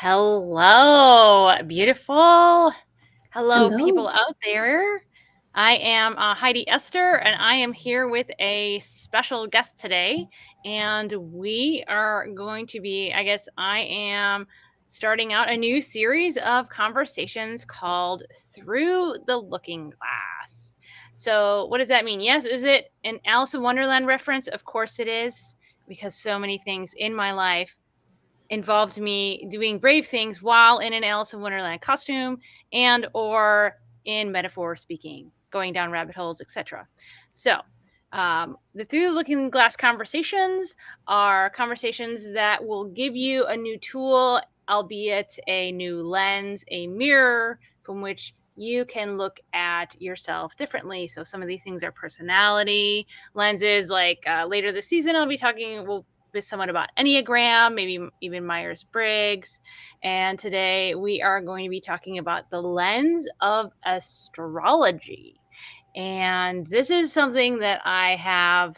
Hello, beautiful. Hello, people Hello. out there. I am Heidi Esther, and I am here with a special guest today. And we are going to be, I am starting out a new series of conversations called Through the Looking Glass. So, what does that mean? Yes, is it an Alice in Wonderland reference? Of course it is, because so many things in my life involved me doing brave things while in an Alice in Wonderland costume and or in metaphor speaking, going down rabbit holes, etc. So the Through the Looking Glass conversations are conversations that will give you a new tool, albeit a new lens, a mirror from which you can look at yourself differently. So some of these things are personality lenses. Like later this season, I'll be talking, with someone about enneagram, maybe even Myers-Briggs. And today we are going to be talking about the lens of astrology. And this is something that I have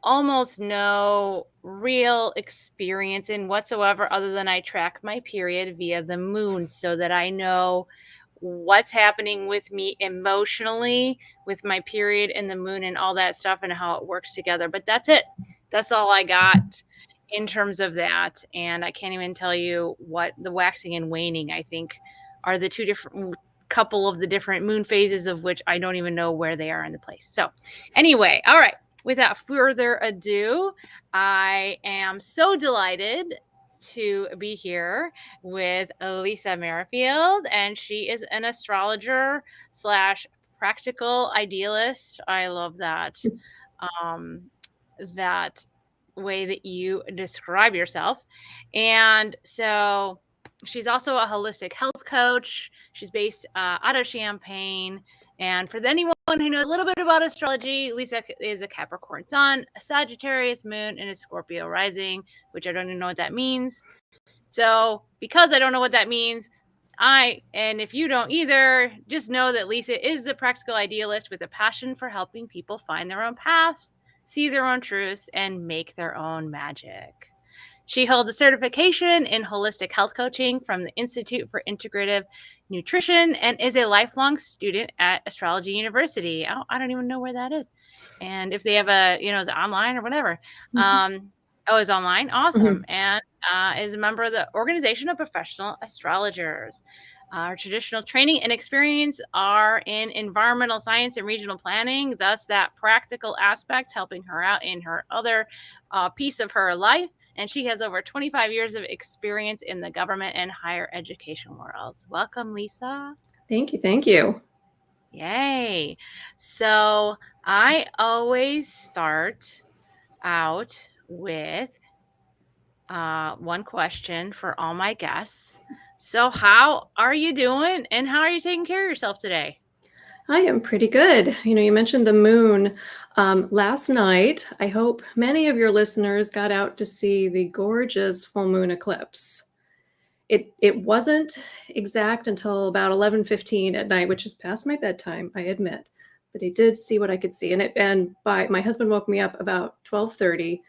almost no real experience in whatsoever, other than I track my period via the moon so that I know what's happening with me emotionally with my period and the moon and all that stuff and how it works together. But that's it. That's all I got in terms of that. And I can't even tell you what the waxing and waning, I think, are the two different couple of the different moon phases, of which I don't even know where they are in the place. So anyway, all right. Without further ado, I am so delighted to be here with Lisa Merrifield, and she is an astrologer slash practical idealist. I love that. That way that you describe yourself. And so she's also a holistic health coach. She's based out of Champaign. And for anyone who knows a little bit about astrology, Lisa is a Capricorn sun, a Sagittarius moon, and a Scorpio rising, which I don't even know what that means. So because I don't know what that means, and if you don't either, just know that Lisa is the practical idealist with a passion for helping people find their own paths, see their own truths, and make their own magic. She holds a certification in holistic health coaching from the Institute for Integrative Nutrition and is a lifelong student at Astrology University. I don't even know where that is. And if they have is it online or whatever? It's online. Awesome. And is a member of the Organization of Professional Astrologers. Our traditional training and experience are in environmental science and regional planning, thus that practical aspect helping her out in her other piece of her life. And she has over 25 years of experience in the government and higher education worlds. Welcome, Lisa. Thank you. Thank you. Yay. So I always start out with one question for all my guests. So how are you doing and how are you taking care of yourself today? I am pretty good. You mentioned the moon last night. I hope many of your listeners got out to see the gorgeous full moon eclipse. It wasn't exact until about 11:15 at night, which is past my bedtime, I admit. But I did see what I could see, and my husband woke me up about 12:30.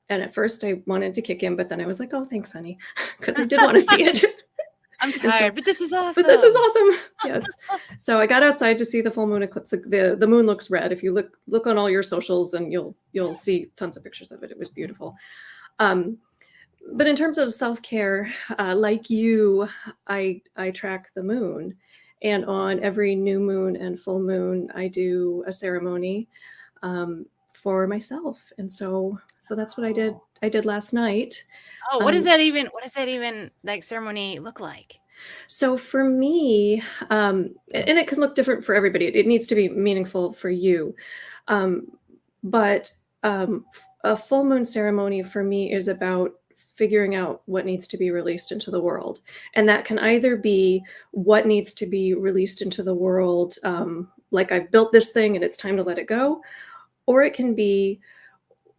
And at first I wanted to kick him, but then I was like, "Oh, thanks, honey," because I did want to see it. I'm tired, but this is awesome. But this is awesome. Yes. So I got outside to see the full moon eclipse. The moon looks red. If you look on all your socials, and you'll see tons of pictures of it. It was beautiful. But in terms of self-care, like you, I track the moon, and on every new moon and full moon, I do a ceremony for myself, and so that's what I did. I did last night. Oh, what does that even like ceremony look like? So for me, and it can look different for everybody. It needs to be meaningful for you. But a full moon ceremony for me is about figuring out what needs to be released into the world. And that can either be what needs to be released into the world, like I've built this thing and it's time to let it go, or it can be,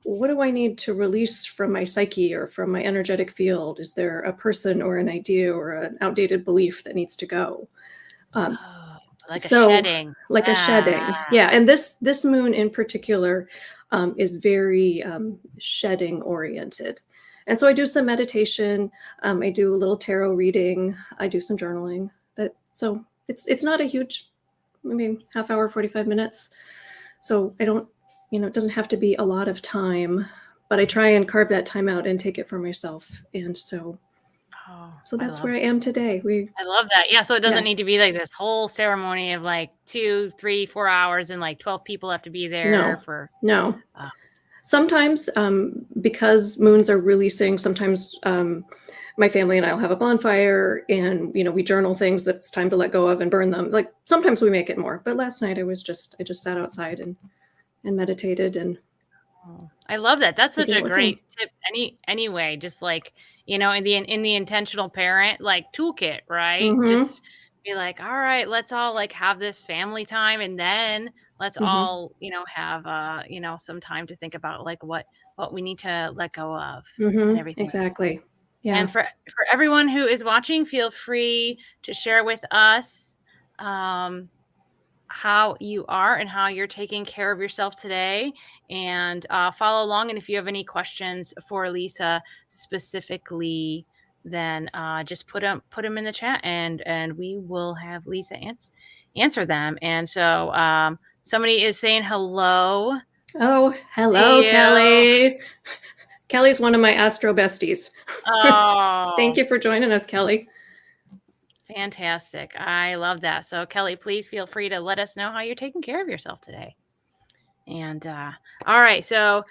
what do I need to release from my psyche or from my energetic field? Is there a person or an idea or an outdated belief that needs to go? Like a shedding. Like a shedding. Yeah. And this moon in particular is very shedding oriented. And so I do some meditation. I do a little tarot reading. I do some journaling. So it's not a huge, maybe half hour, 45 minutes. So I don't, it doesn't have to be a lot of time, but I try and carve that time out and take it for myself. And so that's where I am today. I love that. Yeah. So it doesn't Yeah. need to be like this whole ceremony of like 2, 3, 4 hours and like 12 people have to be there for. No. Sometimes, because moons are releasing, sometimes my family and I'll have a bonfire and, we journal things that's time to let go of and burn them. Like sometimes we make it more, but last night I just sat outside and meditated and. I love that. That's such a great tip. Anyway, just like, in the intentional parent like toolkit, right? Mm-hmm. Just be like, all right, let's all like have this family time, and then let's all, have some time to think about like what we need to let go of and everything. Exactly. Yeah. And for everyone who is watching, feel free to share with us how you are and how you're taking care of yourself today, and follow along. And if you have any questions for Lisa specifically, then just put them in the chat, and we will have Lisa answer them. And so somebody is saying hello. Oh, hello, Kelly. Kelly's one of my astro besties. Oh, thank you for joining us, Kelly. Fantastic. I love that. So Kelly, please feel free to let us know how you're taking care of yourself today. And all right, so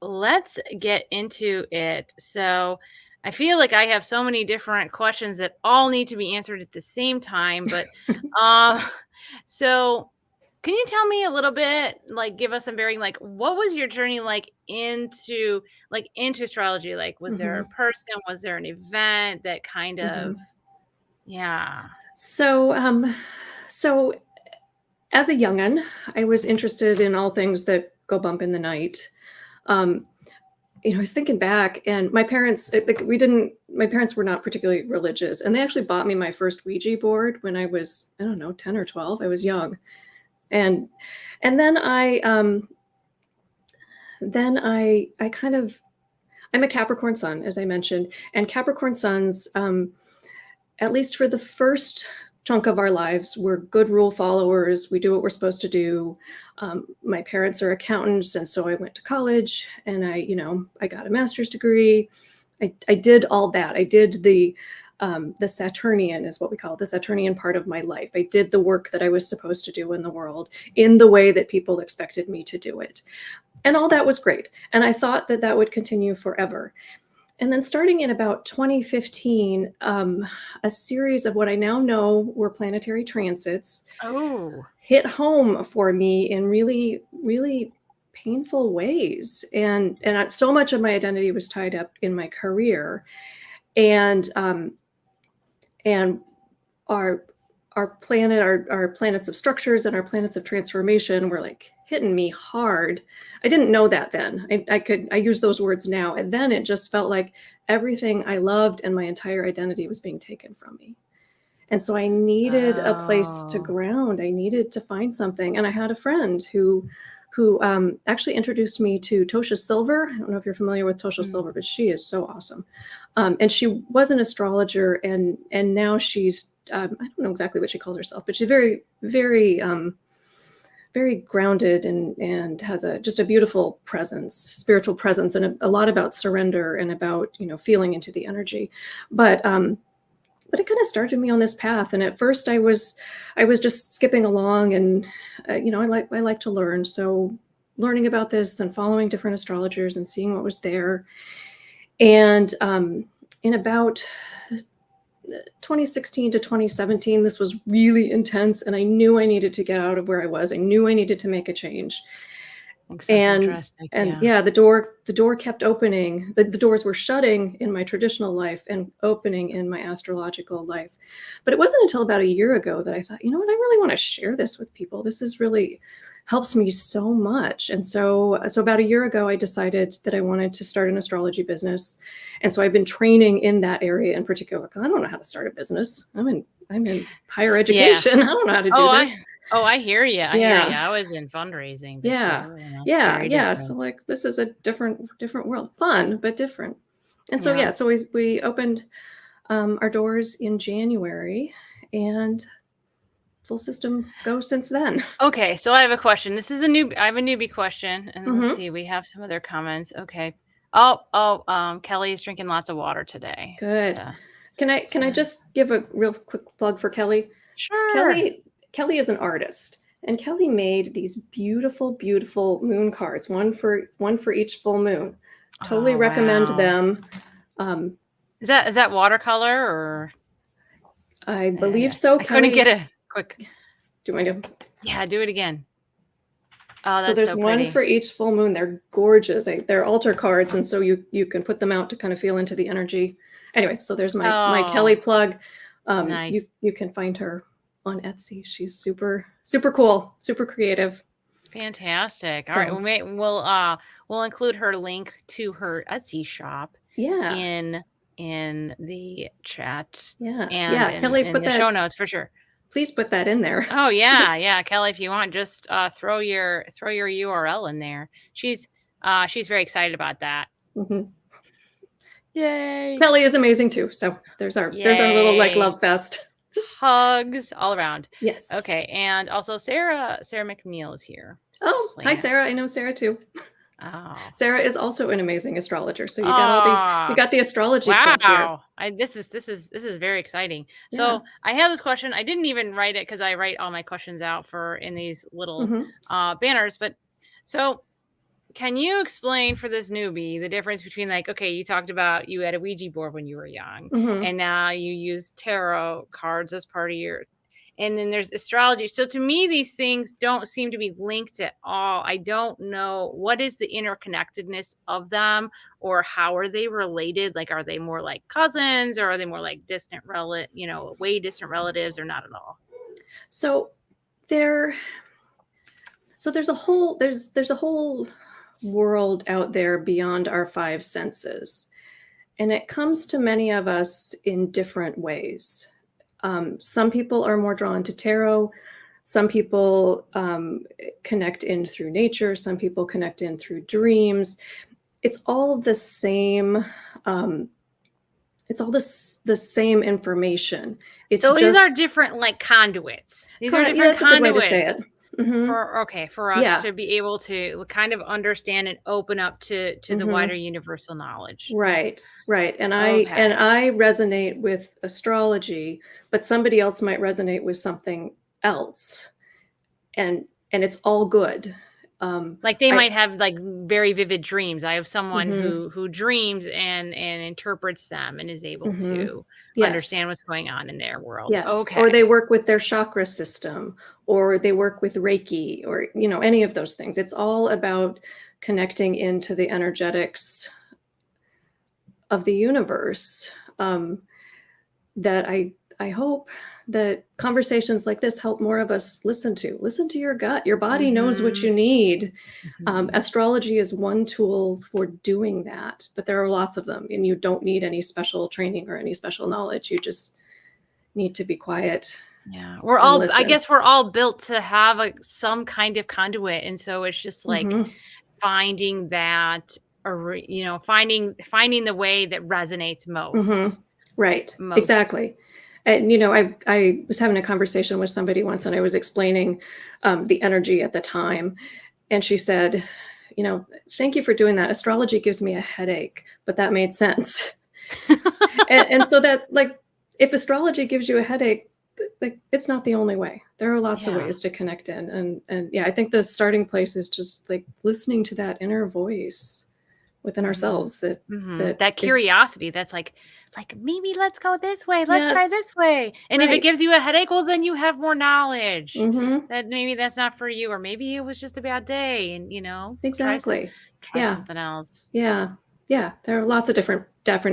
let's get into it. So I feel like I have so many different questions that all need to be answered at the same time. But so can you tell me a little bit, like give us some bearing, like what was your journey like into astrology? Like, was there a person? Was there an event that kind of, yeah. So as a young'un, I was interested in all things that go bump in the night. I was thinking back, and my parents were not particularly religious, and they actually bought me my first Ouija board when I was, I don't know, 10 or 12. I was young. And then I'm a Capricorn sun, as I mentioned, and Capricorn suns, at least for the first chunk of our lives, we're good rule followers. We do what we're supposed to do. My parents are accountants, and so I went to college, and I got a master's degree. I did all that. I did the Saturnian, is what we call it, the Saturnian part of my life. I did the work that I was supposed to do in the world in the way that people expected me to do it. And all that was great. And I thought that that would continue forever. And then starting in about 2015, a series of what I now know were planetary transits hit home for me in really, really painful ways. And so much of my identity was tied up in my career. And our planet, our planets of structures and our planets of transformation were like hitting me hard. I didn't know that then. I use those words now. And then it just felt like everything I loved and my entire identity was being taken from me. And so I needed a place to ground. I needed to find something. And I had a friend who actually introduced me to Tosha Silver. I don't know if you're familiar with Tosha Silver, but she is so awesome. And she was an astrologer, and now she's, I don't know exactly what she calls herself, but she's very, very, very grounded and has just a beautiful presence, spiritual presence, and a lot about surrender and about, feeling into the energy. But it kind of started me on this path. And at first I was just skipping along, and, I like to learn. So learning about this and following different astrologers and seeing what was there. And in about 2016 to 2017, this was really intense, and I knew I needed to get out of where I was. I knew I needed to make a change. And yeah, the door kept opening. The doors were shutting in my traditional life and opening in my astrological life. But it wasn't until about a year ago that I thought, I really want to share this with people. This is really helps me so much. And so about a year ago, I decided that I wanted to start an astrology business. And so I've been training in that area in particular. I don't know how to start a business. I'm in higher education. I don't know how to do this. I hear you. I hear you. I was in fundraising before. Yeah. So like, this is a different world. Fun, but different. And so, yeah, so we opened our doors in January, and full system go since then. Okay, so I have a question. I have a newbie question, and let's Mhm. see, we have some other comments. Okay. Oh, Kelly is drinking lots of water today. Good. So, Can I just give a real quick plug for Kelly? sure. Kelly is an artist, and Kelly made these beautiful, beautiful moon cards, one for each full moon. Totally Oh, recommend wow. them. Um, Is that watercolor or I believe so. I couldn't get Kelly, a quick. do you want to? Yeah, do it again. Oh, So that's there's so one pretty. for each full moon. They're gorgeous. They're altar cards, and so you can put them out to kind of feel into the energy. Anyway, so there's my Kelly Oh, plug. You nice. you can find her on Etsy. She's super super cool, super creative. Fantastic. All right, So we'll include her link to her Etsy shop yeah, in the chat and yeah. Kelly, in put the show that. notes for sure. Please put that in there. Oh yeah, Kelly, if you want, just throw your URL in there. She's very excited about that. Mhm. Yay! Kelly is amazing too. So there's our little like Yay! love fest. Hugs all around. Yes. Okay, and also Sarah McNeil is here. Oh, Just hi laying it. Sarah. I know Sarah too. Oh. Sarah is also an amazing astrologer. So you Ah. got the astrology club here. Wow. This is very exciting. Yeah. So I have this question. I didn't even write it because I write all my questions out for in these little Hmm. banners. But so can you explain for this newbie the difference between like, okay, you talked about you had a Ouija board when you were young, Hmm. and now you use tarot cards as part of your, and then there's astrology. So to me, these things don't seem to be linked at all. I don't know what is the interconnectedness of them, or how are they related? Like, are they more like cousins, or are they more like distant way distant relatives, or not at all? So there there's a whole world out there beyond our five senses. And it comes to many of us in different ways. Some people are more drawn to tarot. Some people connect in through nature. Some people connect in through dreams. It's all the same. Um, it's all the same information. It's So these are just different like conduits. These are yeah, different that's a good way to say conduits it. Hmm. for us Yeah. to be able to kind of understand and open up to the wider Hmm. universal knowledge. Right, right. And I Okay. and I resonate with astrology, but somebody else might resonate with something else. And it's all good. Like they I might have like very vivid dreams. I have someone Mhm, who dreams and interprets them and is able mhm. to Yes, understand what's going on in their world. yes. Or Okay. they work with their chakra system, or they work with Reiki, or any of those things. It's all about connecting into the energetics of the universe. That I hope that conversations like this help more of us listen to your gut. Your body knows what you Mhm. need. Mhm. Astrology is one tool for doing that, but there are lots of them, and you don't need any special training or any special knowledge. You just need to be quiet Yeah. and I listen. guess we're all built to have some kind of conduit, and so it's just like Hmm. finding that, or finding the way that resonates Hmm. Right, most. exactly. And I was having a conversation with somebody once, and I was explaining the energy at the time, and she said, "Thank you for doing that. Astrology gives me a headache," but that made sense. And so that's like, if astrology gives you a headache, like, it's not the only way. There are lots of Yeah. ways to connect in, and yeah, I think the starting place is just like listening to that inner voice within Mhm. ourselves. That Mhm. that That if curiosity that's like, "Maybe let's go this way, let's try yes, this way." And if it right. gives you a headache, well, then you have more knowledge Hmm. that maybe that's not for you, or maybe it was just a bad day and, Exactly. try Yeah. something else. Yeah. Yeah. There are lots of different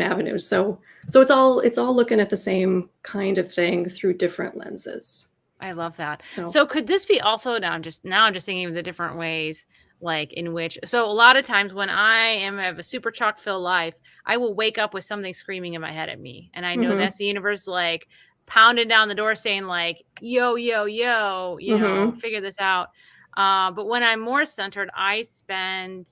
avenues. So it's all looking at the same kind of thing through different lenses. I love that. So So could this be also, now I'm just thinking of the different ways, like in which, so a lot of times when I am have a super chock filled life, I will wake up with something screaming in my head at me. And I know mhm. that's the universe like pounding down the door saying like, yo, yo, yo, Mhm. figure this out. But when I'm more centered, I spend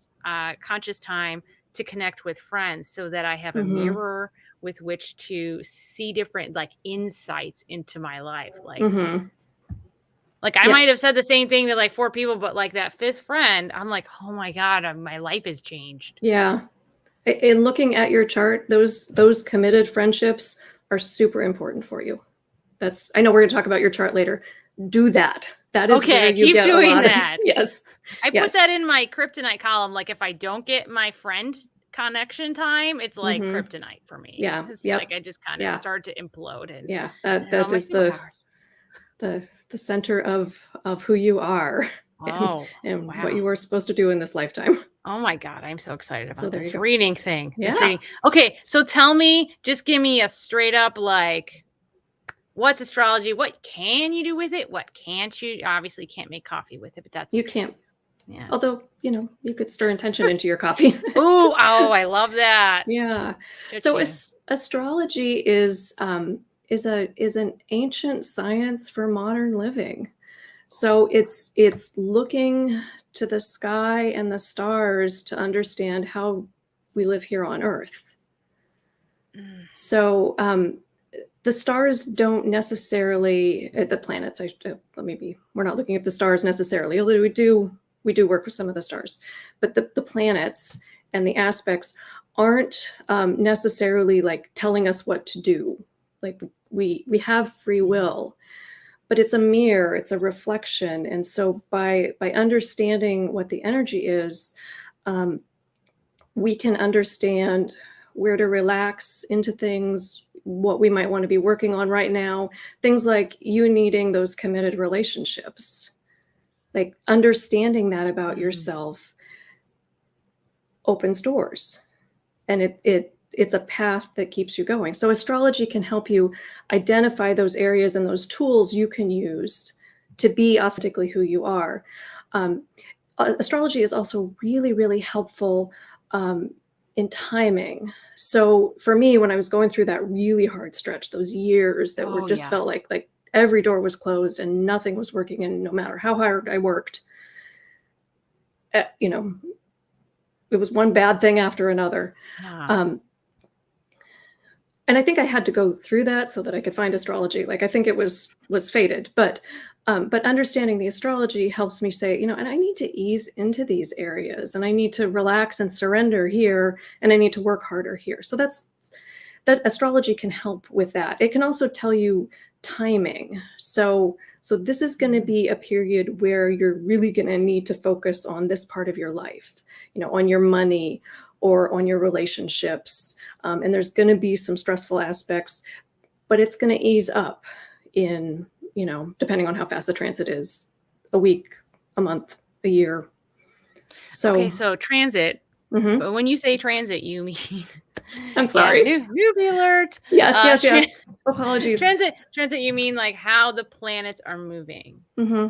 conscious time to connect with friends so that I have a Mhm. mirror with which to see different like insights into my life. Mhm. Like I might have Yes. said the same thing to like 4 people, but like that 5th friend, I'm like, "Oh my God, my life has changed." Yeah. In looking at your chart, those committed friendships are super important for you. That's I know we're gonna talk about your chart later. Do that. That is where Okay, you keep get a doing lot of that. yes. I put Yes. that in my kryptonite column. Like if I don't get my friend connection time, it's like Mhm. kryptonite for me. Yeah. It's like Yep. I just kind of Yeah. start to implode and Yeah. I That don't know that my is superpowers. the center of who you are Oh, and what wow. you are supposed to do in this lifetime. Oh my God, I'm so excited So about there you this go. reading thing. This Yeah. reading. Okay, so tell me, just give me a straight up like, what's astrology? What can you do with it? What can't you? Obviously, can't make coffee with it, but that's You okay. can't Yeah. although, you could stir intention into your coffee. Oh, I love that. Yeah. So Cha-ching. astrology is an ancient science for modern living. So it's looking to the sky and the stars to understand how we live here on Earth. Mm. So the stars don't necessarily the planets. Maybe we're not looking at the stars necessarily, although we do work with some of the stars, but the planets and the aspects aren't necessarily like telling us what to do. Like we have free will, but it's a mirror, it's a reflection, and so by understanding what the energy is, um, we can understand where to relax into things, what we might want to be working on right now, things like you needing those committed relationships. Like understanding that about Mm. yourself opens doors, and it's a path that keeps you going. So astrology can help you identify those areas and those tools you can use to be authentically who you are. Um, Astrology is also really, really helpful in timing. So for me, when I was going through that really hard stretch, those years that were Oh, just yeah. felt like every door was closed and nothing was working, and no matter how hard I worked, you know, it was one bad thing after another. Yeah. Um, and I think I had to go through that so that I could find astrology. Like I think it was fated, but understanding the astrology helps me say, and I need to ease into these areas, and I need to relax and surrender here, and I need to work harder here. So that astrology can help with that. It can also tell you timing. So this is going to be a period where you're really going to need to focus on this part of your life, on your money or on your relationships. And there's going to be some stressful aspects, but it's going to ease up in, depending on how fast the transit is, a week, a month, a year. Okay, So, so transit. mhm. But when you say transit, you mean I'm yeah, sorry. newbie alert. Yes, yes, Tran yes. Apologies. transit, you mean like how the planets are moving.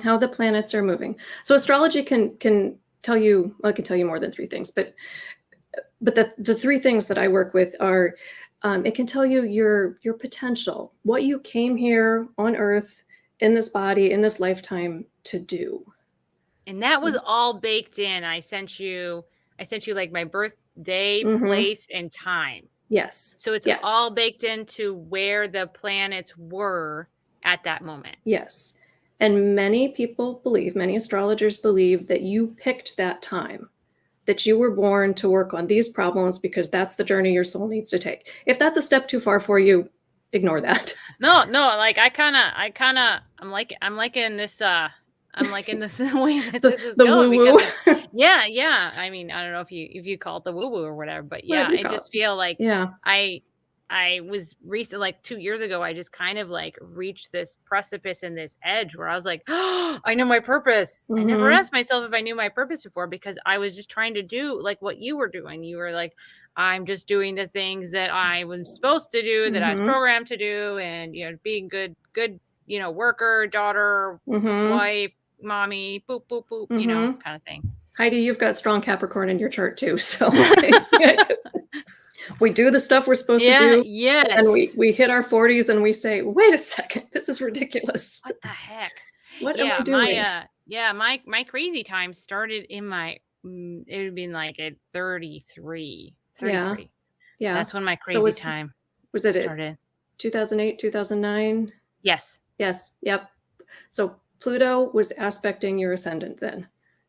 How the planets are moving. So astrology can tell you, well, it can tell you more than three things, but the three things that I work with are, it can tell you your potential, what you came here on Earth in this body in this lifetime to do. And that was Mm. all baked in. I sent you like my birthday, Mhm. place, and time. Yes. So it's Yes. all baked into where the planets were at that moment. Yes. And many astrologers believe that you picked that time, that you were born to work on these problems because that's the journey your soul needs to take. If that's a step too far for you, ignore that. No, like I'm like in this I'm like in this way that The this is the going woo because woo, it's yeah. I mean, I don't know if you call it the woo woo or whatever, but yeah, whatever you I call it. just feel like Yeah. I I was recent like 2 years ago, I just kind of like reached this precipice and this edge where I was like, oh, I know my purpose. I never Mhm. asked myself if I knew my purpose before because I was just trying to do like what you were doing. You were like, I'm just doing the things that I was supposed to do, that I was Mhm. programmed to do, and being good, worker, daughter, Mhm. wife, mommy, boop, boop, boop, Mhm. kind of thing. Heidi, you've got strong Capricorn in your chart too, so we do the stuff we're supposed to Yeah, do, and then we yes. we hit our 40s and we say, "Wait a second, this is ridiculous. What the heck? What am I doing?" My crazy time started in my it would be like at 33. Yeah. Yeah. That's when my So crazy time was it at started. 2008, 2009? Yes. Yes. Yep. So Pluto was aspecting your ascendant then.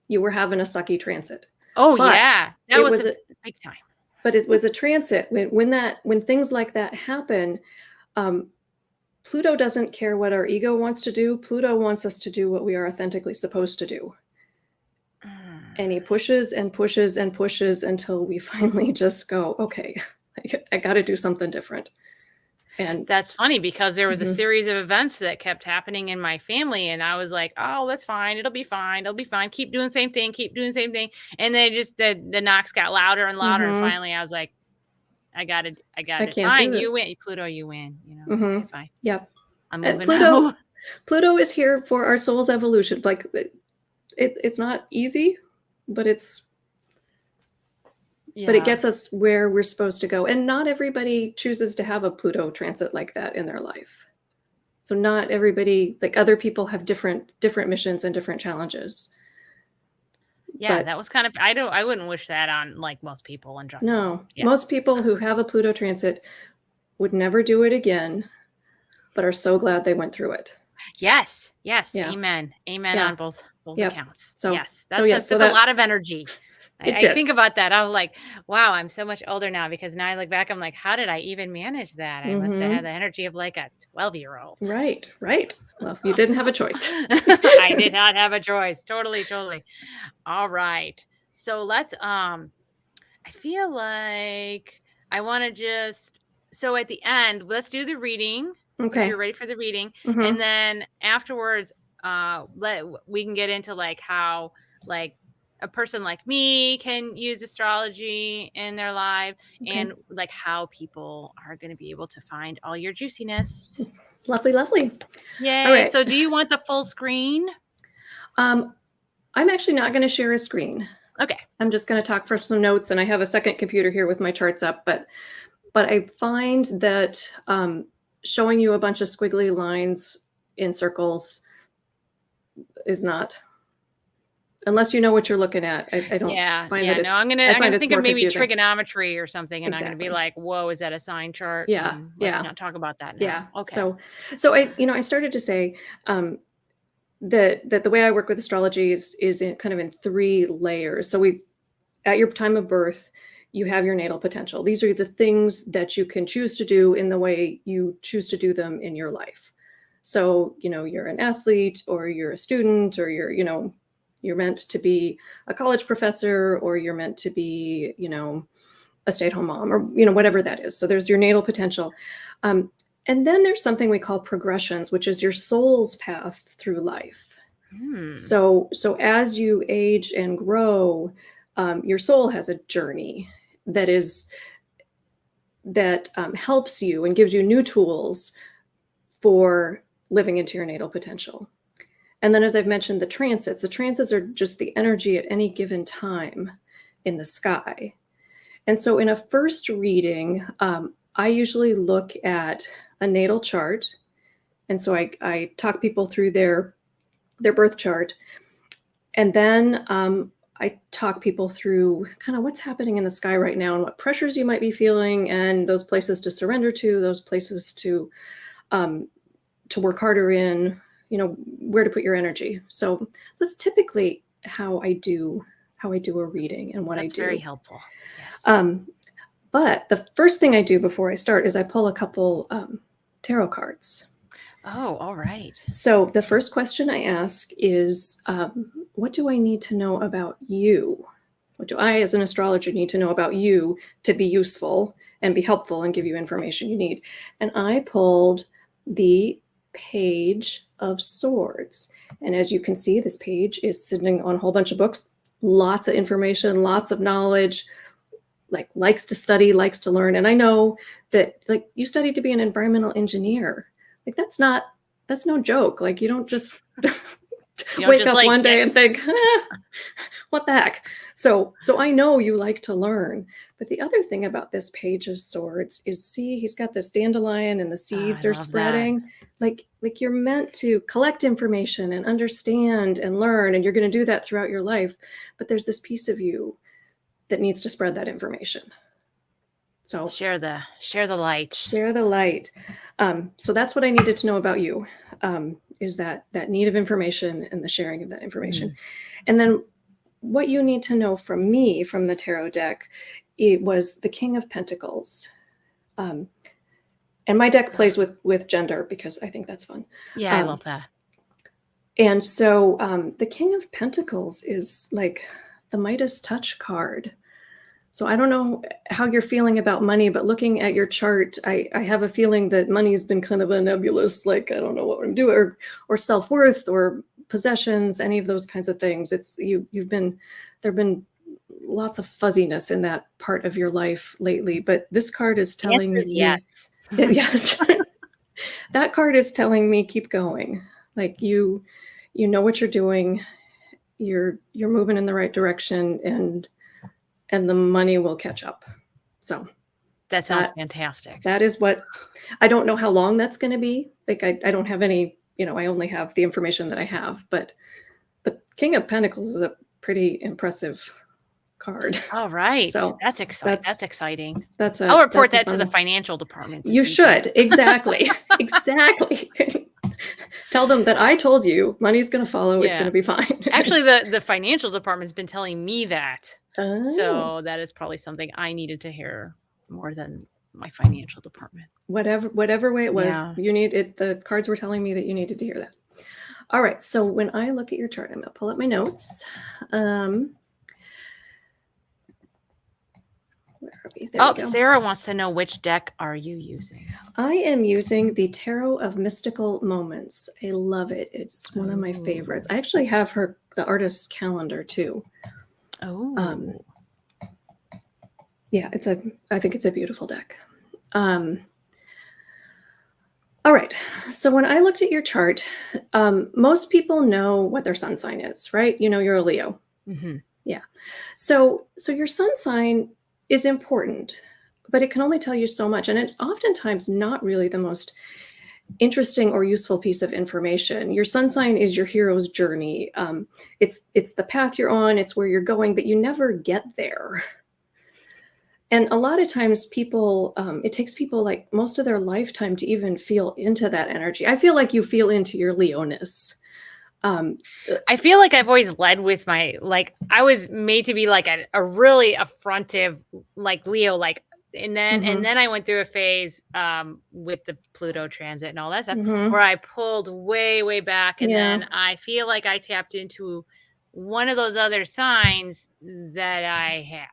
You were having a sucky transit. Oh, But yeah. That it was was a big time. but it was a transit. When things like that happen, Pluto doesn't care what our ego wants to do. Pluto wants us to do what we are authentically supposed to do. And he pushes and pushes and pushes until we finally just go, okay, I got to do something different. And That's funny because there was a Mhm. series of events that kept happening in my family, and I was like, "Oh, that's fine. It'll be fine. It'll be fine. Keep doing the same thing. Keep doing the same thing." And then just the knocks got louder and louder, and Mhm. finally, I was like, I got I it. can't do Fine, you this. win, Pluto. You win. You know, okay, Mhm. fine. Yep. I'm And moving. I'm moving. Pluto is here for our soul's evolution. Like it's not easy, but it Yeah, gets us where we're supposed to go. And not everybody chooses to have a Pluto transit like that in their life. So not everybody, like other people have different missions and different challenges. yeah. But That was kind of. I wouldn't wish that on like most people in general. no, Yeah. most people who have a Pluto transit would never do it again, but are so glad they went through it. Yes. Yes. Yeah. Amen. Amen Yeah. on both Yep. accounts. So Yes. yes, so Took a that lot of energy. it I did. think about that. I was like, wow, I'm so much older now because now I look back, I'm like, how did I even manage that? I must have had Mhm. the energy of like a 12-year-old. Right, right. Well, you didn't have a choice. I did not have a choice. Totally, totally. All right. So let's I feel like I want to just so at the end, let's do the reading if Okay. you're ready for the reading, and Mhm. then afterwards we can get into like how like a person like me can use astrology in their life Okay. and like how people are going to be able to find all your juiciness. Lovely, lovely. All Yay. right. So do you want the full screen? I'm actually not gonna share a screen. Okay. I'm just gonna talk for some notes, and I have a second computer here with my charts up, but I find that, showing you a bunch of squiggly lines in circles is not, unless you know what you're looking at, I don't Yeah, find yeah, that no, it's I'm I find gonna it's think of more maybe confusing. trigonometry or something, and I'm gonna be Exactly. like, "Whoa, is that a sign chart?" Yeah, Let's yeah, not talk about that now. yeah. Okay. So I started to say, that the way I work with astrology is in kind of in 3 layers. So we at your time of birth, you have your natal potential. These are the things that you can choose to do in the way you choose to do them in your life. So, you're an athlete or you're a student or you're meant to be a college professor or you're meant to be, a stay-at-home mom or, whatever that is. So there's your natal potential. Um, and then there's something we call progressions, which is your soul's path through life. Hmm. So as you age and grow, your soul has a journey that is that helps you and gives you new tools for living into your natal potential. And then, as I've mentioned, the transits are just the energy at any given time in the sky. And so, in a first reading, I usually look at a natal chart, and so I talk people through their birth chart. And then I talk people through kind of what's happening in the sky right now and what pressures you might be feeling, and those places to surrender to, those places um, to work harder in, where to put your energy. So that's typically how I do a reading and what I That's very do. helpful. Yes. But the first thing I do before I start is I pull a couple tarot cards. Oh, all right. So the first question I ask is, what do I need to know about you? What do I, as an astrologer, need to know about you to be useful and be helpful and give you information you need? And I pulled the Page of Swords. And as you can see, this page is sitting on a whole bunch of books, lots of information, lots of knowledge, likes to study, likes to learn. And I know that you studied to be an environmental engineer. That's no joke. You don't just You don't wake just up like one day get and think, what the heck? So I know you like to learn. But the other thing about this Page of Swords is, see, he's got this dandelion and the seeds I are love that. spreading. Like you're meant to collect information and understand and learn, and you're going to do that throughout your life. But there's this piece of you that needs to spread that information. So Share the light. share the light. So that's what I needed to know about you, is that need of information and the sharing of that information. Mm. And then what you need to know from me, from the tarot deck, it was the King of Pentacles. And my deck plays with gender because I think that's fun. Yeah, I love that. And so the King of Pentacles is like the Midas touch card. So I don't know how you're feeling about money, but looking at your chart, I have a feeling that money has been kind of a nebulous, like, I don't know what I'm doing, or self-worth or possessions, any of those kinds of things. It's there've been lots of fuzziness in that part of your life lately, but this card is The answer telling is me, yes. yes, that card is telling me keep going. Like you know what you're doing, you're moving in the right direction, and the money will catch up. So That sounds fantastic. that is what, I don't know how long that's going to be. Like I don't have any, I only have the information that I have, but King of Pentacles is a pretty impressive card. All right. So That's exciting. I'll report that to the financial department. You should. Exactly. Exactly. Tell them that I told you money's going to follow. Yeah. It's going to be fine. Actually, the financial department's been telling me that. Oh. So that is probably something I needed to hear more than my financial department. Whatever way it was, you need it. The cards were telling me that you needed to hear that. All right. So when I look at your chart, I'm going to pull up my notes. Where are we? There we go. Sarah wants to know, which deck are you using? I am using the Tarot of Mystical Moments. I love it. It's one of my favorites. I actually have the artist's calendar too. Oh. Yeah, I think it's a beautiful deck. All right. So when I looked at your chart, most people know what their sun sign is, right? You're a Leo. Mm-hmm. Yeah. So your sun sign is important, but it can only tell you so much. And it's oftentimes not really the most interesting or useful piece of information. Your sun sign is your hero's journey. It's the path you're on, it's where you're going, but you never get there. And a lot of times people, it takes people like most of their lifetime to even feel into that energy. I feel like you feel into your Leo-ness. I feel like I've always led with I was made to be like a really affrontive, like Leo, and then I went through a phase with the Pluto transit and all that stuff where I pulled way, way back. And then I feel like I tapped into one of those other signs that I have.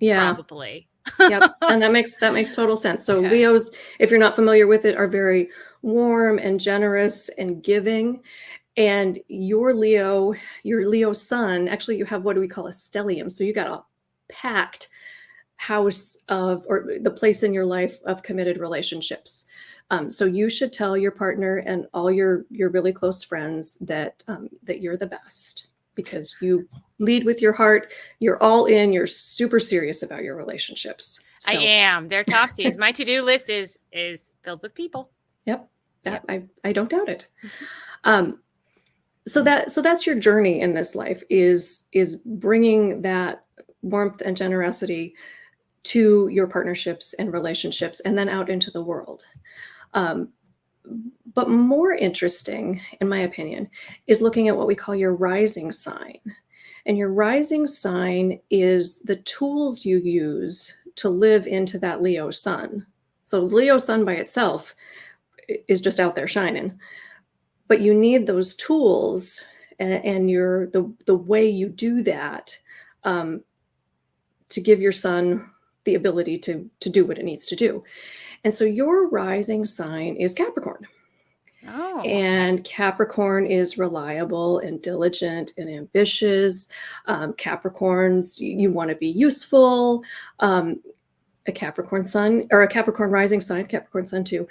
Yeah. Probably. Yep. And that makes total sense. So okay. Leos, if you're not familiar with it, are very warm and generous and giving. And your Leo sun, actually you have what we call a stellium. So you got a packed house or the place in your life of committed relationships. So you should tell your partner and all your really close friends that you're the best, because you lead with your heart. You're all in. You're super serious about your relationships. So. I am. They're topsies. My to-do list is filled with people. Yep. I don't doubt it. So that's your journey in this life, is bringing that warmth and generosity to your partnerships and relationships, and then out into the world. But more interesting, in my opinion, is looking at what we call your rising sign. And your rising sign is the tools you use to live into that Leo sun. So Leo sun by itself is just out there shining. But you need those tools and the way you do that to give your sun the ability to do what it needs to do. And so your rising sign is Capricorn. Oh. And Capricorn is reliable and diligent and ambitious. Capricorns, you want to be useful. A Capricorn sun, or a Capricorn rising sign, Capricorn sun too.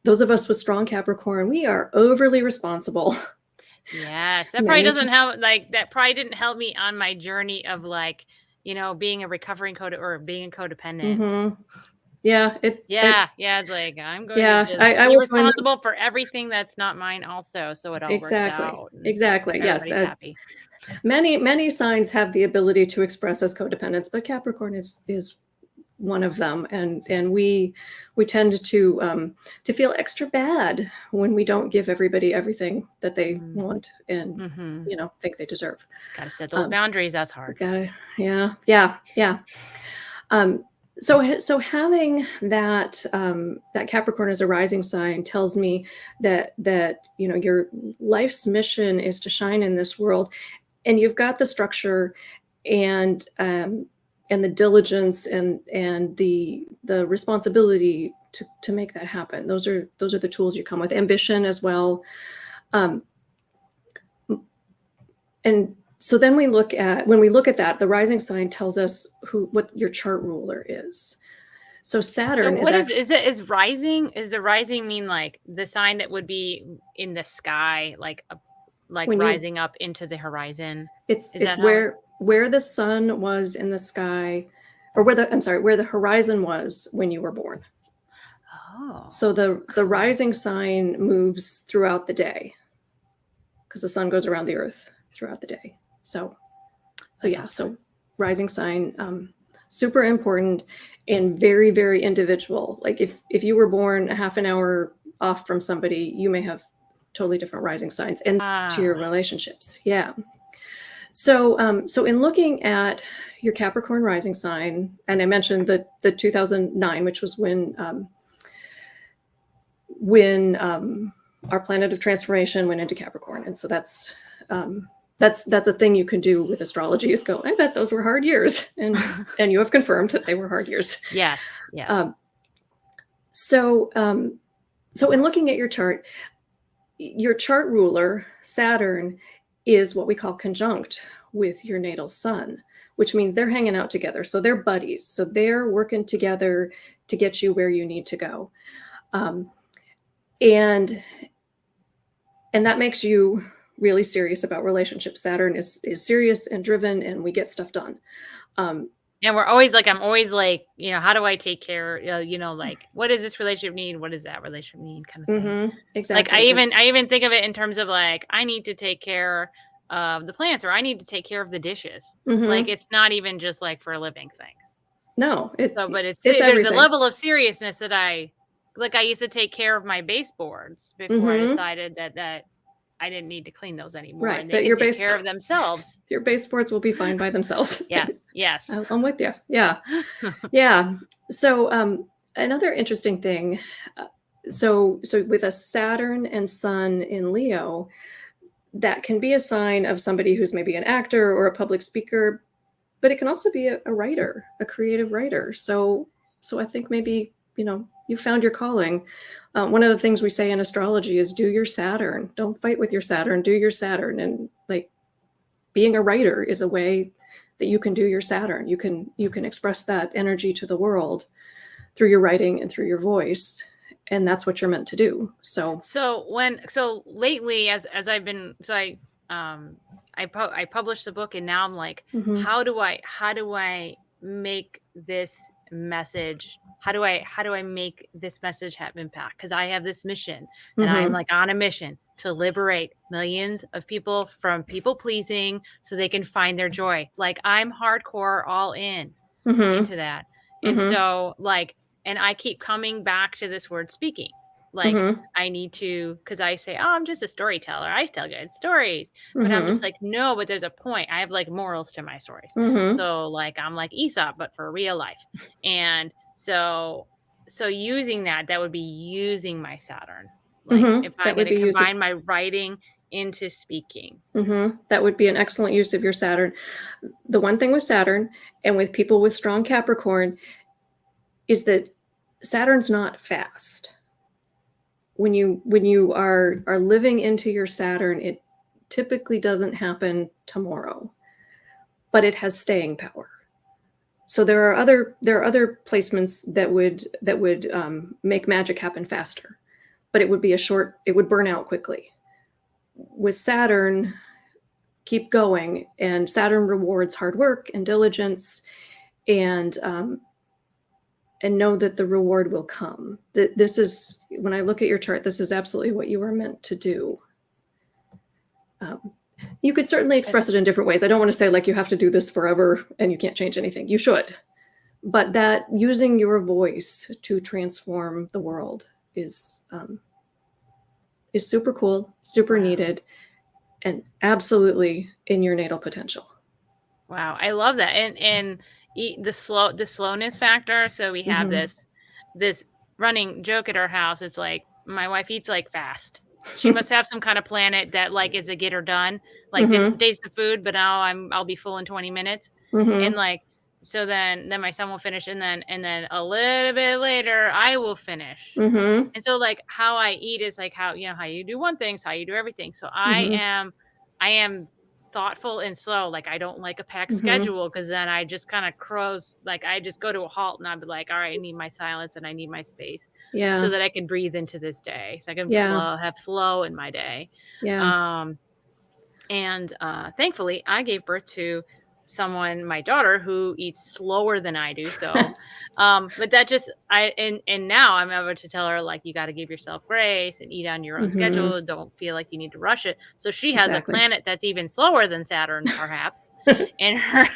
Those of us with strong Capricorn, we are overly responsible. Yes, that probably Many doesn't times. help. Like that probably didn't help me on my journey of like, being a recovering or being a codependent. Yeah, Yeah, yeah, it's like I'm going to yeah, just I be will join them. responsible for everything that's not mine also, so it all works Exactly, out and exactly, yes, everybody's happy. many signs have the ability to express as codependence, but Capricorn is one of them, and we tend to feel extra bad when we don't give everybody everything that they Mm. want and Mhm. think they deserve. Gotta set those Um, boundaries, that's we hard. gotta, yeah, yeah, yeah. Um, so having that Capricorn as a rising sign tells me that your life's mission is to shine in this world, and you've got the structure and the diligence and the responsibility to make that happen. Those are the tools you come with. Ambition as well. Um, and so then when we look at that, the rising sign tells us what your chart ruler is. So So Saturn is what actually, is the rising mean like the sign that would be in the sky, like when you rising up into the horizon? Is it's that how where the sun was in the sky, or where the horizon was when you were born. Oh, So the cool. rising sign moves throughout the day because the sun goes around the earth throughout the day. So That's yeah, awesome. so rising sign, super important and very, very individual. Like if you were born a half an hour off from somebody, you may have totally different rising signs and to your Ah. relationships. Yeah. So in looking at your Capricorn rising sign, and I mentioned the 2009, which was when our planet of transformation went into Capricorn, and so that's a thing you can do with astrology is go, I bet those were hard years, and you have confirmed that they were hard years. Yes, yes. Um, so in looking at your chart ruler Saturn is what we call conjunct with your natal sun, which means they're hanging out together. So they're buddies. So they're working together to get you where you need to go. Um, and and that makes you really serious about relationships. Saturn is serious and driven, and we get stuff done. Um, And I'm always like, how do I take care, like, what does this relationship need? What does that relationship need kind of thing. Like exactly. That's I even think of it in terms of like, I need to take care of the plants or I need to take care of the dishes. Like, hmm it's not even just like for living things. no, So, but it's there's a everything. level of seriousness that I used to take care of my baseboards before I hmm decided that I didn't need to clean those anymore Right. and they That can take care of themselves. your baseboards will be fine by themselves. Yes, yes. I'm with you. Yeah. Yeah. So another interesting thing. uh, so with a Saturn and Sun in Leo, that can be a sign of somebody who's maybe an actor or a public speaker, but it can also be a writer, a creative writer. So I think maybe you found your calling. One of the things we say in astrology is do your Saturn. Don't fight with your Saturn. Do your Saturn, and like being a writer is a way that you can do your Saturn. You can express that energy to the world through your writing and through your voice, and that's what you're meant to do. So So lately, as I've been, I published the book and now I'm like, mhm, how do I make this message? How do I make this message have impact? Because I have this mission and I'm mhm, like on a mission to liberate millions of people from people pleasing so they can find their joy. Like I'm hardcore all in mhm, into that. And mhm, so like, and I keep coming back to this word speaking. Like mhm, I need to, because I say, oh, I'm just a storyteller. I tell good stories. But I'm just mhm, like, no, but there's a point. I have like morals to my stories. mhm, So like I'm like Aesop, but for real life. And so using that would be using my Saturn. Like mhm. if I'm That going would to be use of combine my writing into speaking. that would be an excellent use of your Saturn. The one thing with Saturn and with people with strong Capricorn is that Saturn's not fast. When you are living into your Saturn, it typically doesn't happen tomorrow, but it has staying power. So there are other placements that would make magic happen faster, but it would burn out quickly. with Saturn, keep going, and Saturn rewards hard work and diligence, and know that the reward will come. This is, when I look at your chart, this is absolutely what you are meant to do. You could certainly express it in different ways. I don't want to say like you have to do this forever and you can't change anything. You should. But that using your voice to transform the world is super cool, super needed, and absolutely in your natal potential. Wow, I love that. And the slowness factor. So we have this running joke at our house. It's like my wife eats like fast. She must have some kind of planet that like is to get her done. Like didn't taste the food, but now I'll be full in 20 minutes. And like so then my son will finish, and then a little bit later I will finish. And so like how I eat is like how you do one thing, is how you do everything. So I am thoughtful and slow. Like I don't like a packed schedule, because then I just kind of crows. Like I just go to a halt, and I'd be like, all right, I need my silence and I need my space, so that I can breathe into this day, so I can have flow in my day. And thankfully I gave birth to someone, my daughter, who eats slower than I do. So, but that just, and now I'm able to tell her, like, you got to give yourself grace and eat on your own schedule. Don't feel like you need to rush it. So she has a planet that's even slower than Saturn, perhaps, in her,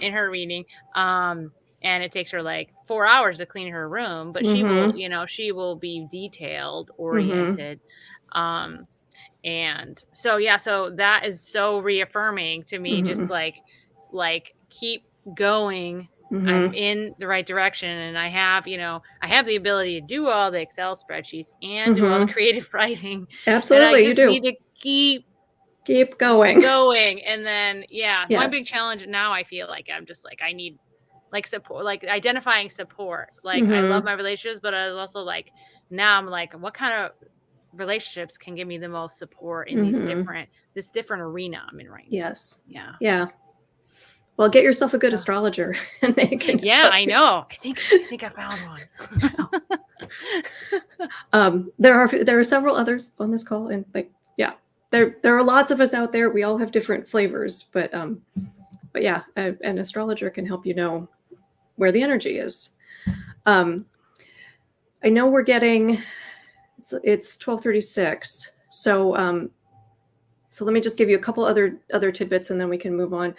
in her reading. And it takes her like 4 hours to clean her room, but she will, she will be detailed oriented. And so, so that is so reaffirming to me, just like keep going. I'm in the right direction, and I have the ability to do all the Excel spreadsheets and do all the creative writing. Absolutely, and I you just do. need to keep going. And then, my big challenge now, I feel like I'm just like, I need like support, like identifying support. Like I love my relationships, but I was also like, now I'm like, what kind of relationships can give me the most support in this different arena I'm in right now. Yeah. Well, get yourself a good astrologer, and they can. I know. I think I found one. There are several others on this call, and there are lots of us out there. We all have different flavors, but yeah, an astrologer can help you know where the energy is. I know we're getting. It's 12:36, so so let me just give you a couple other tidbits, and then we can move on.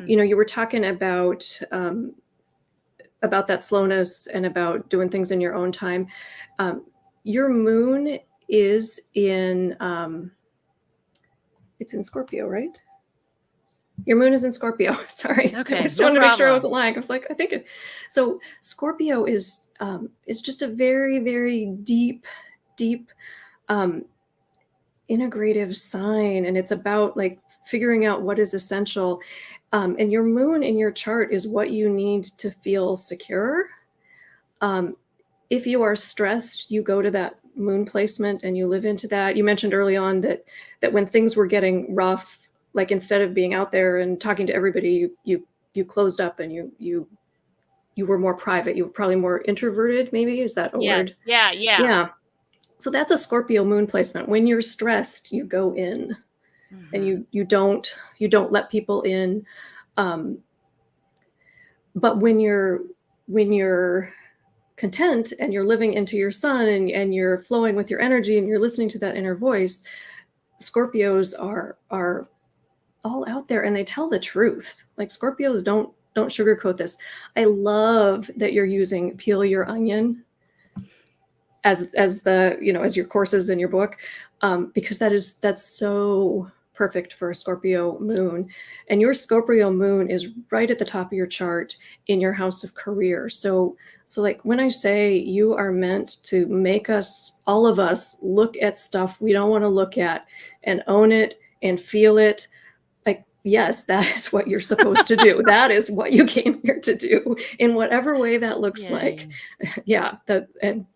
You were talking about that slowness and about doing things in your own time. Your moon is in it's in Scorpio, right? Your moon is in Scorpio. Sorry. Okay, I just wanted to make sure I wasn't lying. I was like, I think it. So Scorpio is just a very, very deep integrative sign, and it's about like figuring out what is essential. And your moon in your chart is what you need to feel secure. If you are stressed, you go to that moon placement and you live into that. You mentioned early on that when things were getting rough, like instead of being out there and talking to everybody, you closed up and you were more private. You were probably more introverted, maybe. Is that a word? Yeah. So that's a Scorpio moon placement. When you're stressed, you go in, and you don't let people in. But when you're content and you're living into your sun, and you're flowing with your energy, and you're listening to that inner voice, Scorpios are all out there, and they tell the truth. Like Scorpios don't sugarcoat this. I love that you're using Peel Your Onion as your courses in your book, because that's so perfect for a Scorpio moon. And your Scorpio moon is right at the top of your chart in your house of career. So like when I say you are meant to make all of us look at stuff we don't want to look at and own it and feel it, like, yes, that is what you're supposed to do. That is what you came here to do, in whatever way that looks like. Yeah. And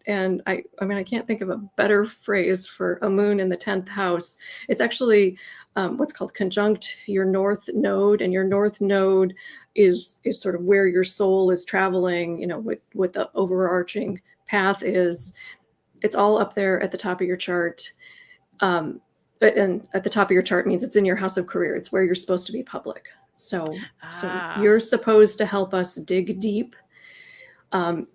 I mean, I can't think of a better phrase for a moon in the 10th house. It's actually what's called conjunct your North Node, and your North Node is sort of where your soul is traveling, what the overarching path is. It's all up there at the top of your chart. and at the top of your chart means it's in your house of career. It's where you're supposed to be public. So you're supposed to help us dig deep. And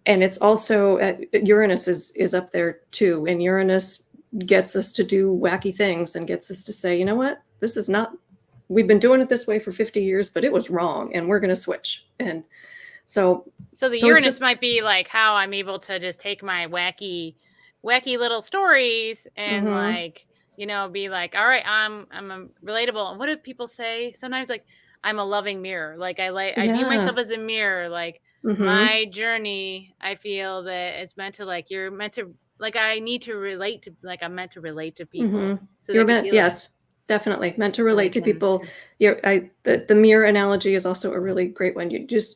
it's also Uranus is up there too. And Uranus gets us to do wacky things and gets us to say, you know what, this is not, we've been doing it this way for 50 years, but it was wrong. And we're going to switch. And so the Uranus might be like how I'm able to just take my wacky little stories and like, you know, be like, all right, I'm relatable. And what do people say? Sometimes like, I'm a loving mirror. Like I view myself as a mirror. Like my journey, I feel that it's meant to like, you're meant to like, I need to relate to, like, I'm meant to relate to people. So you're meant, yes, definitely meant to relate to people. The mirror analogy is also a really great one. You just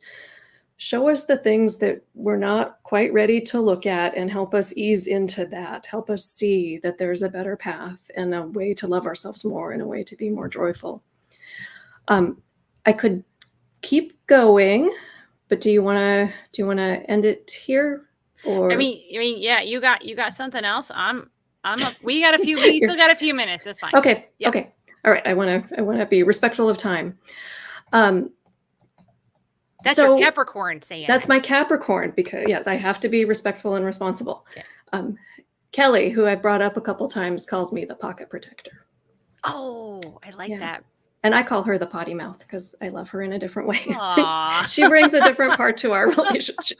show us the things that we're not quite ready to look at and help us ease into that. Help us see that there's a better path and a way to love ourselves more and a way to be more joyful. I could keep going, but do you want to end it here? Or I mean, yeah, you got something else. We still got a few minutes. That's fine. Okay. Yep. Okay. All right. I want to be respectful of time. That's your Capricorn saying. That's my Capricorn, because yes, I have to be respectful and responsible. Okay. Kelly, who I brought up a couple times, calls me the pocket protector. Oh, I like that. And I call her the potty mouth because I love her in a different way. She brings a different part to our relationship.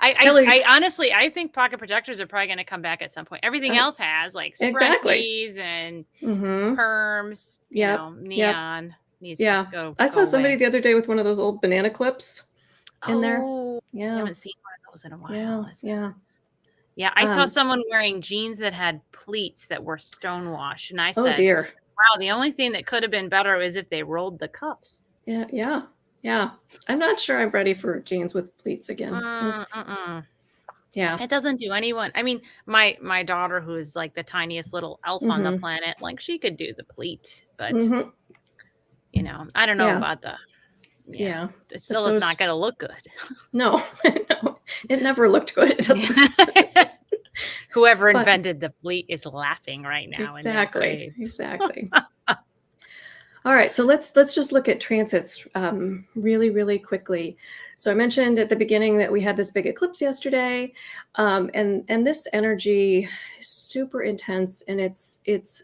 I honestly, I think pocket protectors are probably going to come back at some point. Everything else has like scrunchies and perms, you know, neon. Needs to go. I saw somebody the other day with one of those old banana clips in there. Yeah. I haven't seen one of those in a while. Yeah. I saw someone wearing jeans that had pleats that were stonewashed. And I said, oh dear. Wow, the only thing that could have been better is if they rolled the cuffs. Yeah. I'm not sure I'm ready for jeans with pleats again. Yeah. It doesn't do anyone. I mean, my daughter, who is like the tiniest little elf on the planet, like she could do the pleat, but you know, I don't know about the. It still is not going to look good. No, it never looked good. It doesn't. Whoever invented the pleat is laughing right now. Exactly. All right, so let's just look at transits really, really quickly. So I mentioned at the beginning that we had this big eclipse yesterday, and this energy is super intense, and it's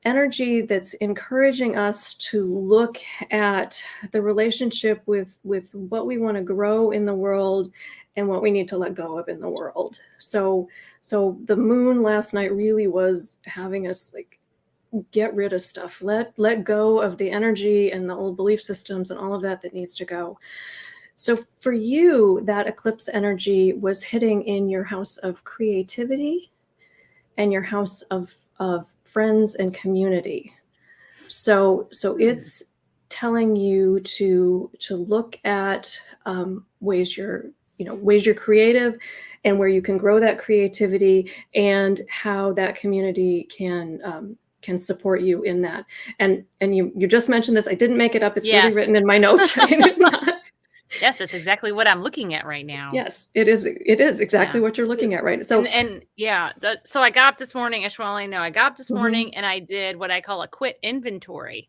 energy that's encouraging us to look at the relationship with what we want to grow in the world and what we need to let go of in the world. So the moon last night really was having us like get rid of stuff, let go of the energy and the old belief systems and all of that needs to go. So for you, that eclipse energy was hitting in your house of creativity and your house of friends and community. So it's telling you to look at ways you're creative and where you can grow that creativity and how that community can support you in that. And you just mentioned this. I didn't make it up. It's really written in my notes. Yes, it's exactly what I'm looking at right now. Yes, it is. It is exactly what you're looking at right now. So so I got up this morning. I got up this morning and I did what I call a quit inventory.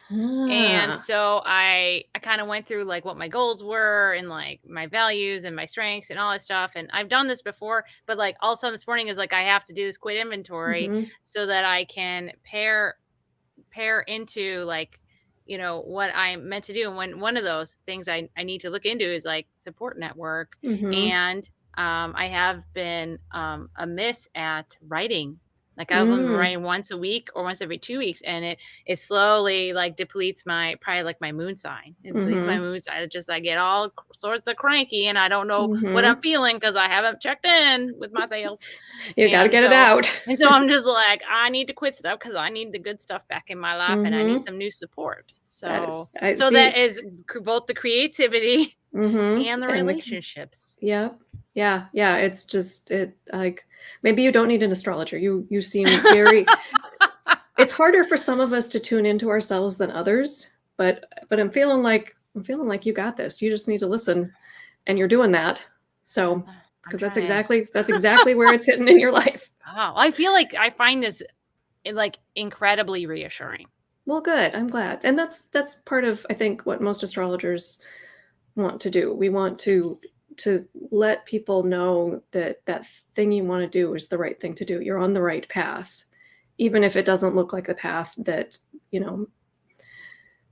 And so I kind of went through like what my goals were and like my values and my strengths and all that stuff. And I've done this before, but like all of a sudden this morning is like I have to do this quit inventory so that I can pair into like, you know, what I'm meant to do. And when one of those things I need to look into is like support network. And I have been amiss at writing. Like I've been writing once a week or once every 2 weeks, and it slowly like depletes my moon sign. It depletes my moon sign. It's just I get all sorts of cranky, and I don't know what I'm feeling because I haven't checked in with myself. You got to get it out. And so I'm just like, I need to quit stuff because I need the good stuff back in my life, and I need some new support. So that is both the creativity and the relationships. Yeah. It's just like maybe you don't need an astrologer. You seem very. It's harder for some of us to tune into ourselves than others, but I'm feeling like you got this. You just need to listen, and you're doing that. So because that's exactly where it's hitting in your life. Wow. I feel like I find this like incredibly reassuring. Well, good. I'm glad. And that's part of, I think, what most astrologers want to do. We want to let people know that that thing you want to do is the right thing to do. You're on the right path, even if it doesn't look like the path that, you know,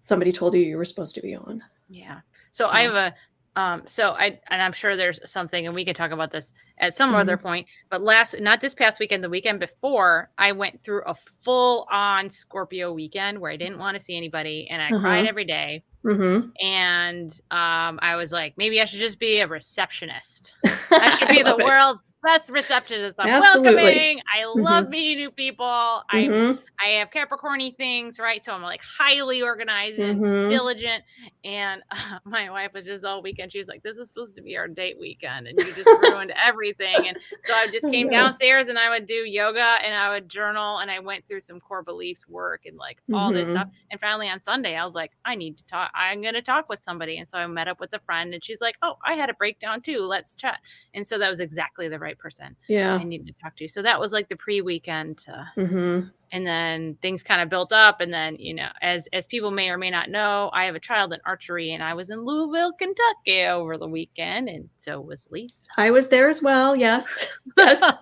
somebody told you were supposed to be on. Yeah. So I have a and I'm sure there's something, and we can talk about this at some other point, but not this past weekend, the weekend before, I went through a full on Scorpio weekend where I didn't want to see anybody and I cried every day. Mm-hmm. And I was like, maybe I should just be a receptionist. I should be I the love it. world's best receptionist. I'm Absolutely. welcoming. I love meeting new people. Mm-hmm. I have Capricorny things, right? So I'm like highly organized and Mm-hmm. diligent. And my wife was just all weekend. She's like, this is supposed to be our date weekend, and you just ruined everything. And so I just came downstairs and I would do yoga and I would journal and I went through some core beliefs work and like all this stuff. And finally on Sunday, I was like, I need to talk. I'm going to talk with somebody. And so I met up with a friend and she's like, oh, I had a breakdown too. Let's chat. And so that was exactly the right person Yeah. I needed to talk to. So that was like the pre-weekend. Mm-hmm. And then things kind of built up. And then, you know, as people may or may not know, I have a child in archery and I was in Louisville, Kentucky over the weekend. And so was Lisa. I was there as well. Yes. Yes. So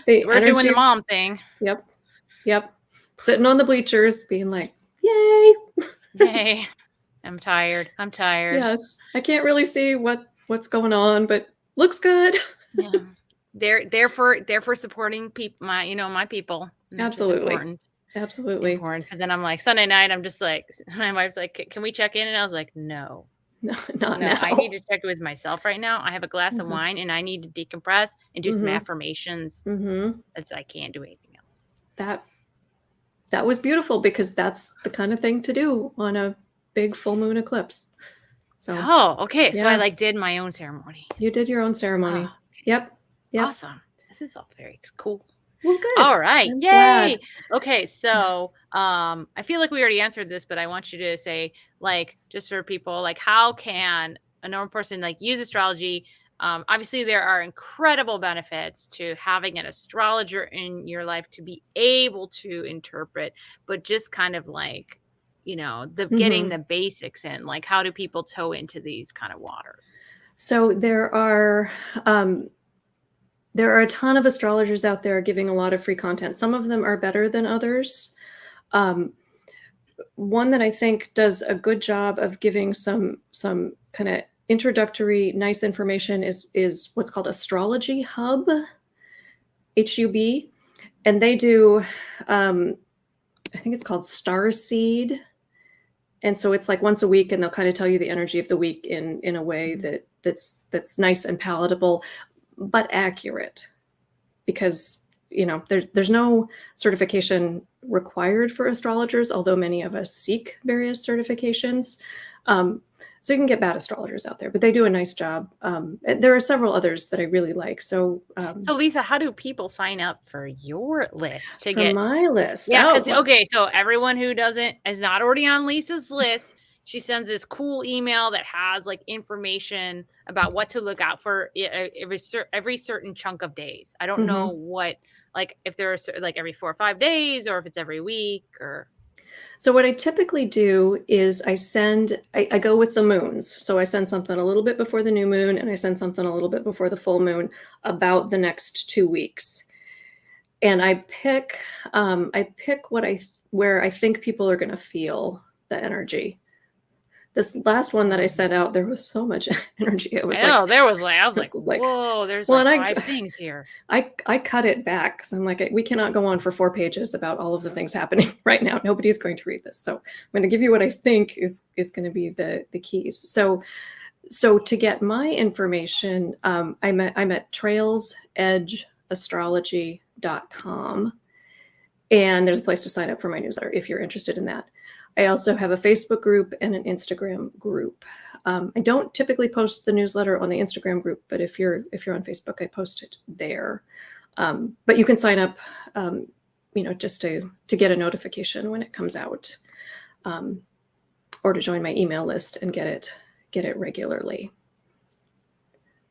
we're doing the mom thing. Yep. Yep. Sitting on the bleachers being like, yay. Yay. I'm tired. Yes. I can't really see what's going on, but looks good. Yeah. They're for supporting people, my people. Absolutely. Absolutely. Important. And then I'm like, Sunday night, I'm just like, my wife's like, can we check in? And I was like, no, not now. I need to check with myself right now. I have a glass of wine and I need to decompress and do some affirmations. I can't do anything else. That was beautiful because that's the kind of thing to do on a big full moon eclipse. So okay. So I did my own ceremony. You did your own ceremony. Yep. Awesome. This is all very cool. Well, good. All right. I'm Yay. glad. Okay. So, I feel like we already answered this, but I want you to say, like, just for people, like, how can a normal person like use astrology? Obviously there are incredible benefits to having an astrologer in your life to be able to interpret, but just kind of like, you know, getting the basics in, like, how do people toe into these kind of waters? So there are a ton of astrologers out there giving a lot of free content. Some of them are better than others. One that I think does a good job of giving some kind of introductory, nice information is what's called Astrology Hub, HUB. And they do, I think it's called Starseed. And so it's like once a week, and they'll kind of tell you the energy of the week in a way that's nice and palatable, but accurate, because you know there's no certification required for astrologers, although many of us seek various certifications. So you can get bad astrologers out there, but they do a nice job. There are several others that I really like. So Lisa, how do people sign up for your list to get my list? Yeah, because okay, so everyone who is not already on Lisa's list, she sends this cool email that has like information about what to look out for every certain chunk of days. I don't know what, like, if there's like every 4 or 5 days or if it's every week or. So what I typically do is I go with the moons. So I send something a little bit before the new moon and I send something a little bit before the full moon about the next 2 weeks. And I pick where I think people are going to feel the energy. This last one that I sent out, there was so much energy. I was like, whoa, there's 5 things here. I cut it back because I'm like, we cannot go on for 4 pages about all of the things happening right now. Nobody's going to read this. So I'm going to give you what I think is going to be the keys. So to get my information, I'm at trailsedgeastrology.com. And there's a place to sign up for my newsletter if you're interested in that. I also have a Facebook group and an Instagram group. I don't typically post the newsletter on the Instagram group, but if you're on Facebook, I post it there. But you can sign up, just to get a notification when it comes out, or to join my email list and get it regularly.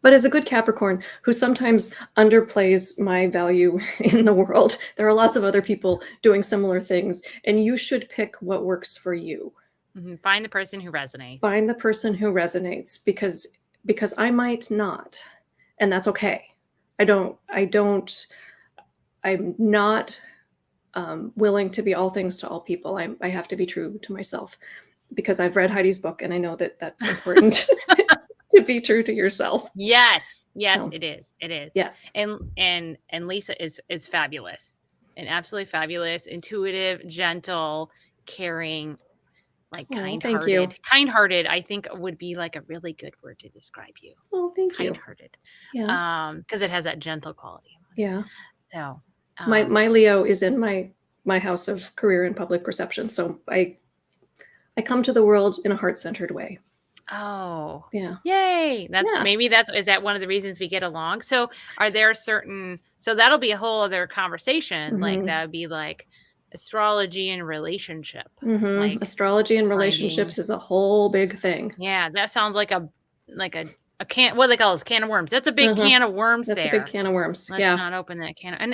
But as a good Capricorn who sometimes underplays my value in the world, there are lots of other people doing similar things, and you should pick what works for you. Find the person who resonates. Find the person who resonates, because I might not, and that's okay. I'm not willing to be all things to all people. I have to be true to myself, because I've read Heidi's book, and I know that that's important to be true to yourself. Yes, So, it is. It is. yes. And Lisa is fabulous, and absolutely fabulous, intuitive, gentle, caring, like Oh, thank kind-hearted. you. Kind-hearted, I think, would be like a really good word to describe you. Oh, thank you. Kind-hearted. Yeah. Because it has that gentle quality. Yeah. So, My Leo is in my house of career and public perception, so I come to the world in a heart-centered way. oh, Yeah. yay! Yeah. Is that one of the reasons we get along? So, are there so that'll be a whole other conversation. Like Mhm. that would be like astrology and relationship. Mhm. Like Astrology and finding, relationships is a whole big thing. yeah, that sounds like a can, what do they call this, can of worms. That's a big Uh-huh. can of worms That's a big there. can of worms. Let's Yeah. not open that can. And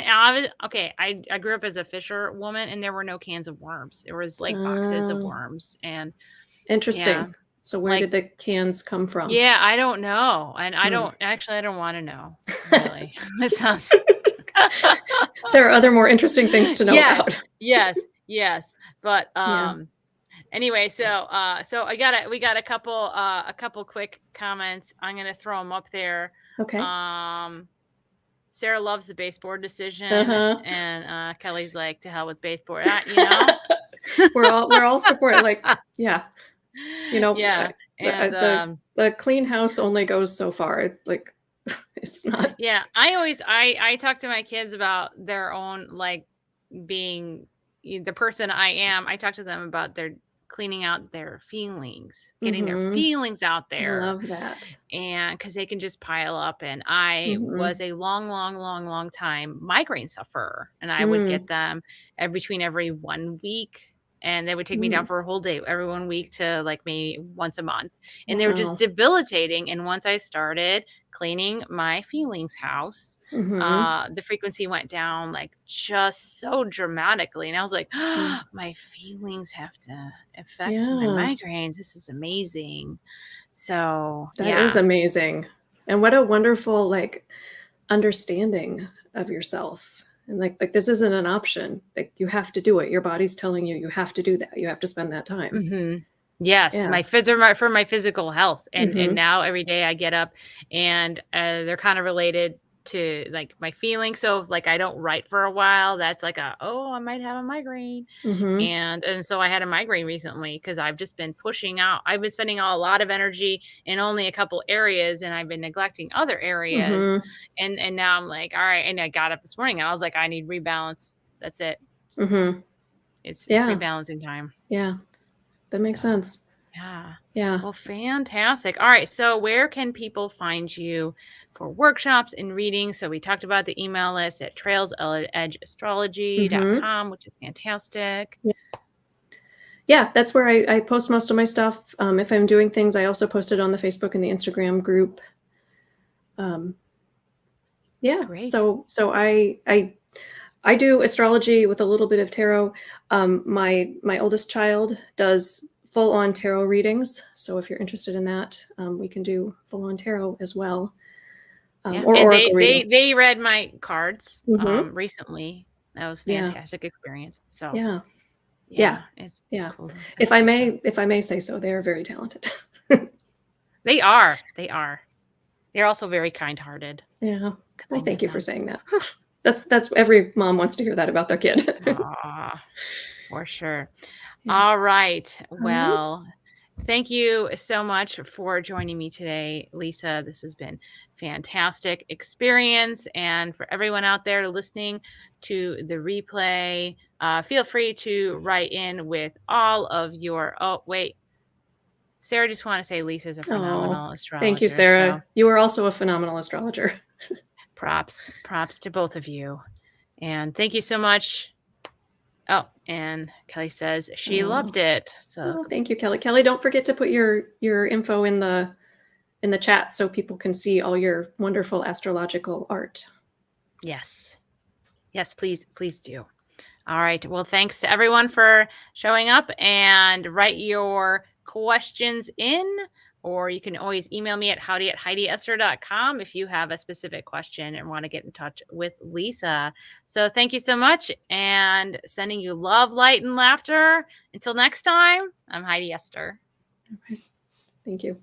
okay, I grew up as a fisher woman, and there were no cans of worms. There was like boxes of Oh, worms, and yeah, interesting. So where did like, the cans come from? yeah, I don't know, and I Hmm. don't want to know, really. It sounds. There are other more interesting things to know Yes, about. yes. But Yeah. anyway, so we got a couple quick comments. I'm gonna throw them up there. Okay. Sarah loves the baseboard decision, Uh-huh. and Kelly's like, to hell with baseboard. You know? We're all support, like, yeah. Yeah, and The clean house only goes so far. Like, it's not. yeah, I talk to my kids about their own, like, being the person I am. I talk to them about their cleaning out their feelings, getting their Mhm. feelings out I there, love that. and because they can just pile up. And I was Mhm. a long time migraine sufferer, and I would get Mm. them between every 1 week, and they would take me down Mm. for a whole day every 1 week to like maybe once a month, and they were just Wow. debilitating. And once I started cleaning my feelings house, Mhm. the frequency went down like just so dramatically, and I was like, Yeah. my feelings have to affect my Yeah. migraines. This is amazing. So That is yeah. amazing. And what a wonderful, like, understanding of yourself. And like this isn't an option. Like, you have to do it. Your body's telling you you have to do that. You have to spend that time. Mhm. Yes, Yeah. for my physical health, and Mhm. now every day I get up, and they're kind of related to like my feelings. So if, like, I don't write for a while, that's like oh, I might have a migraine. Mhm. And so I had a migraine recently because I've just been pushing out. I've been spending a lot of energy in only a couple areas, and I've been neglecting other areas. Mhm. And now I'm like, all right. And I got up this morning, and I was like, I need rebalance. That's it. Mhm. It's Yeah. rebalancing time. Yeah. That makes So sense. yeah. Yeah. Well, fantastic. All right. So where can people find you for workshops and readings? So we talked about the email list at Mhm. trailsedgeastrology.com, which is fantastic. Yeah. Yeah, that's where I post most of my stuff. If I'm doing things, I also post it on the Facebook and the Instagram group. Um, yeah. Great. So I do astrology with a little bit of tarot. My oldest child does full on tarot readings. So if you're interested in that, we can do full on tarot as well, Yeah. or And oracle readings. they read my cards Hmm. recently. That was Yeah, fantastic experience. So yeah, yeah, yeah, it's yeah. cool. It's cool stuff. If I may say so, they are very talented. They are. They are. They're also very kind-hearted Yeah. because I Well, know thank you for them. saying that. That's every mom wants to hear that about their kid. Aw, for sure. Yeah. All right. All right. Well, thank you so much for joining me today, Lisa. This has been fantastic experience. And for everyone out there listening to the replay, feel free to write in with all of your. Oh, wait. Sarah just want to say Lisa's a Oh, phenomenal thank you, astrologer. So Sarah. You are also a phenomenal astrologer. props to both of you. And thank you so much. Oh, and Kelly says she Oh, loved it. So oh, thank you, Kelly. Kelly, don't forget to put your info in the in the chat so people can see all your wonderful astrological art. Yes. Yes, please do. All right. Well, thanks to everyone for showing up, and write your questions in, or you can always email me at howdy@HeidiEsther.com if you have a specific question and want to get in touch with Lisa. So thank you so much, and sending you love, light, and laughter. Until next time, I'm Heidi Esther. Okay. Thank you.